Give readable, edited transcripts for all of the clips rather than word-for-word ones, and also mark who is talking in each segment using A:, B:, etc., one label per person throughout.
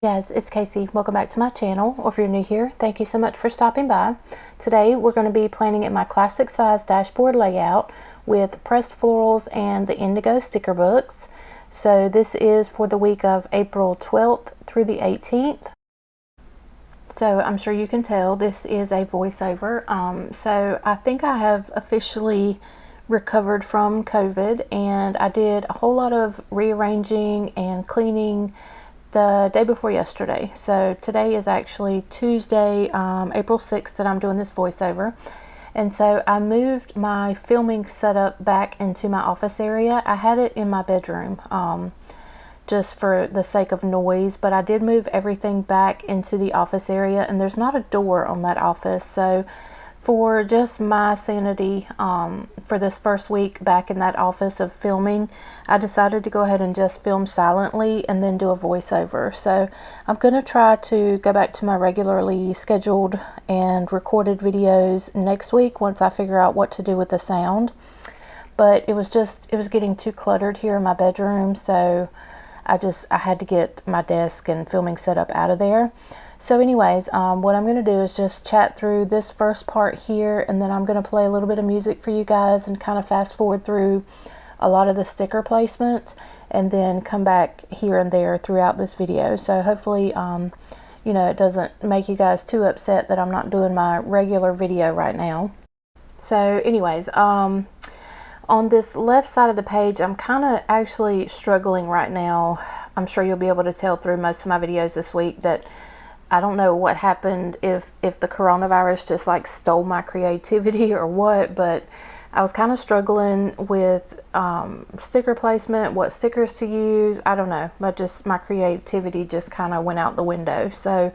A: Guys, it's Casey. Welcome back to my channel, or if you're new here, thank you so much for stopping by. Today we're going to be planning at my classic size dashboard layout with pressed florals and the Indigo sticker books. So this is for the week of April 12th through the 18th. So I'm sure you can tell this is a voiceover. So I think I have officially recovered from COVID, and I did a whole lot of rearranging and cleaning the day before yesterday. So today is actually Tuesday, April 6th, that I'm doing this voiceover. And so I moved my filming setup back into my office area. I had it in my bedroom just for the sake of noise, but I did move everything back into the office area, and there's not a door on that office. So for just my sanity, for this first week back in that office of filming, I decided to go ahead and just film silently and then do a voiceover. So I'm going to try to go back to my regularly scheduled and recorded videos next week once I figure out what to do with the sound. But it was getting too cluttered here in my bedroom, so I had to get my desk and filming setup out of there. So anyways, what I'm going to do is just chat through this first part here, and then I'm going to play a little bit of music for you guys and kind of fast forward through a lot of the sticker placement, and then come back here and there throughout this video. So hopefully, you know, it doesn't make you guys too upset that I'm not doing my regular video right now. So anyways, on this left side of the page, I'm kind of actually struggling right now. I'm sure you'll be able to tell through most of my videos this week that I don't know what happened, if the coronavirus just like stole my creativity or what, but I was kind of struggling with sticker placement, what stickers to use. I don't know, but just my creativity just kind of went out the window. So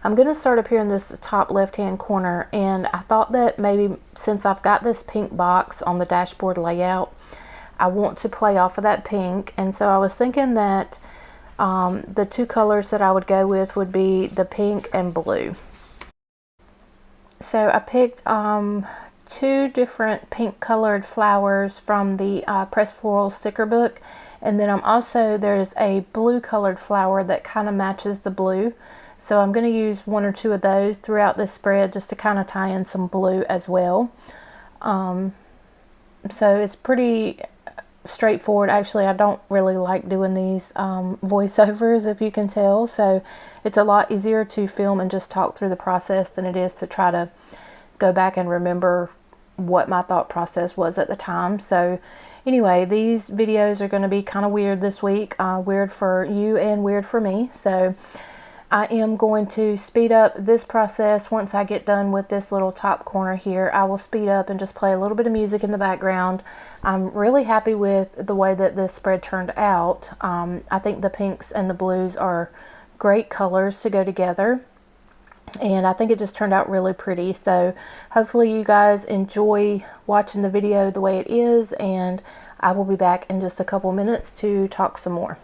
A: I'm going to start up here in this top left hand corner, and I thought that maybe since I've got this pink box on the dashboard layout, I want to play off of that pink. And so I was thinking that the two colors that I would go with would be the pink and blue. So I picked two different pink colored flowers from the Pressed Florals sticker book, and then there's a blue colored flower that kind of matches the blue. So I'm going to use one or two of those throughout this spread just to kind of tie in some blue as well. So it's pretty straightforward. Actually, I don't really like doing these voiceovers, if you can tell. So it's a lot easier to film and just talk through the process than it is to try to go back and remember what my thought process was at the time. So anyway, these videos are going to be kind of weird this week, weird for you and weird for me. So I am going to speed up this process. Once I get done with this little top corner here, I will speed up and just play a little bit of music in the background. I'm really happy with the way that this spread turned out. I think the pinks and the blues are great colors to go together, and I think it just turned out really pretty. So hopefully you guys enjoy watching the video the way it is, and I will be back in just a couple minutes to talk some more.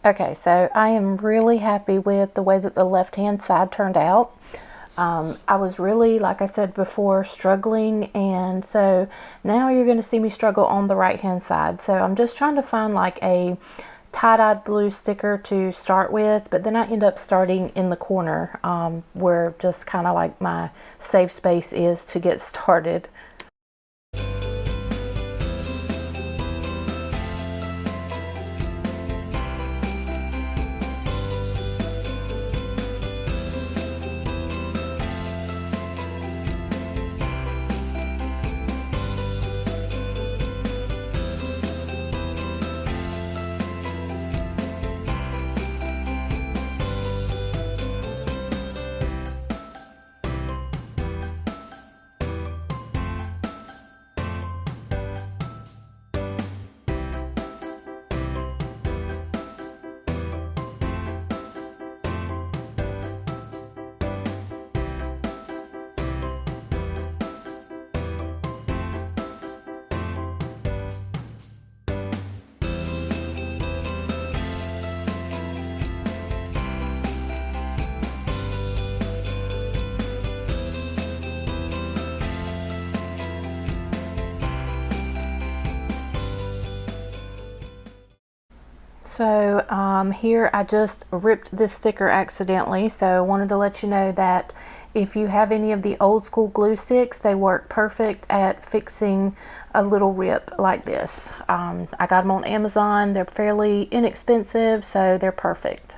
A: Okay, so I am really happy with the way that the left-hand side turned out. I was really, like I said before, struggling, and so now you're going to see me struggle on the right-hand side. So I'm just trying to find like a tie-dyed blue sticker to start with, but then I end up starting in the corner where just kind of like my safe space is to get started. So here I just ripped this sticker accidentally, so I wanted to let you know that if you have any of the old school glue sticks, they work perfect at fixing a little rip like this. I got them on Amazon. They're fairly inexpensive, so they're perfect.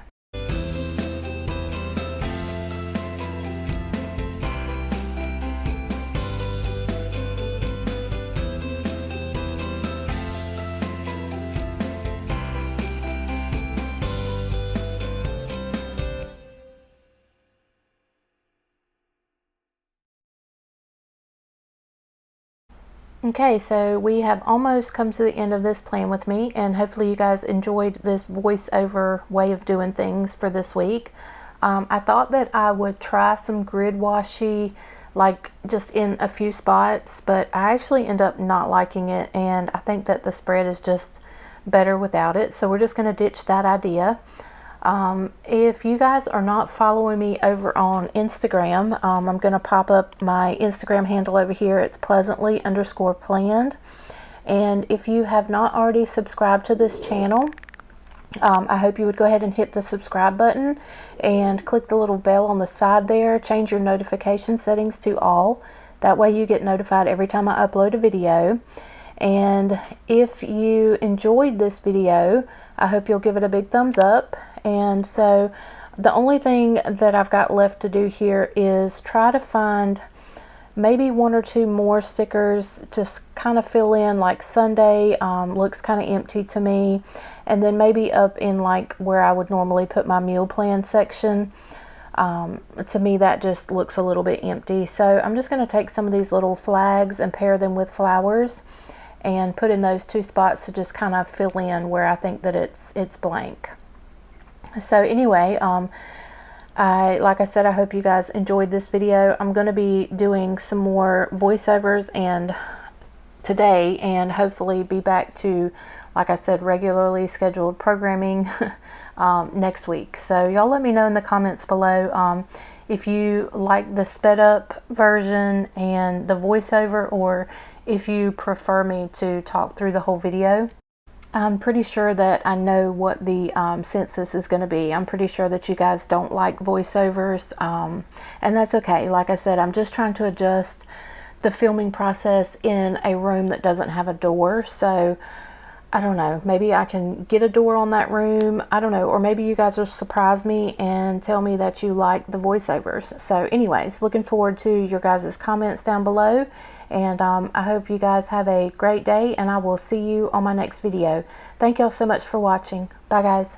A: Okay, so we have almost come to the end of this plan with me, and hopefully you guys enjoyed this voiceover way of doing things for this week. I thought that I would try some grid washi, like just in a few spots, but I actually end up not liking it, and I think that the spread is just better without it, so we're just going to ditch that idea. If you guys are not following me over on Instagram, I'm going to pop up my Instagram handle over here. It's pleasantly_planned. And if you have not already subscribed to this channel, I hope you would go ahead and hit the subscribe button and click the little bell on the side there. Change your notification settings to all. That way you get notified every time I upload a video. And if you enjoyed this video, I hope you'll give it a big thumbs up. And so the only thing that I've got left to do here is try to find maybe one or two more stickers, just kind of fill in. Like Sunday looks kind of empty to me, and then maybe up in like where I would normally put my meal plan section, to me that just looks a little bit empty. So I'm just going to take some of these little flags and pair them with flowers and put in those two spots to just kind of fill in where I think that it's blank. So anyway, like I said, I hope you guys enjoyed this video. I'm going to be doing some more voiceovers and today, and hopefully be back to, like I said, regularly scheduled programming next week. So y'all let me know in the comments below if you like the sped up version and the voiceover, or if you prefer me to talk through the whole video. I'm pretty sure that I know what the census is going to be. I'm pretty sure that you guys don't like voiceovers, and that's okay. Like I said, I'm just trying to adjust the filming process in a room that doesn't have a door. So I don't know, maybe I can get a door on that room. I don't know, or maybe you guys will surprise me and tell me that you like the voiceovers. So anyways, looking forward to your guys' comments down below, and I hope you guys have a great day, and I will see you on my next video. Thank y'all so much for watching. Bye guys.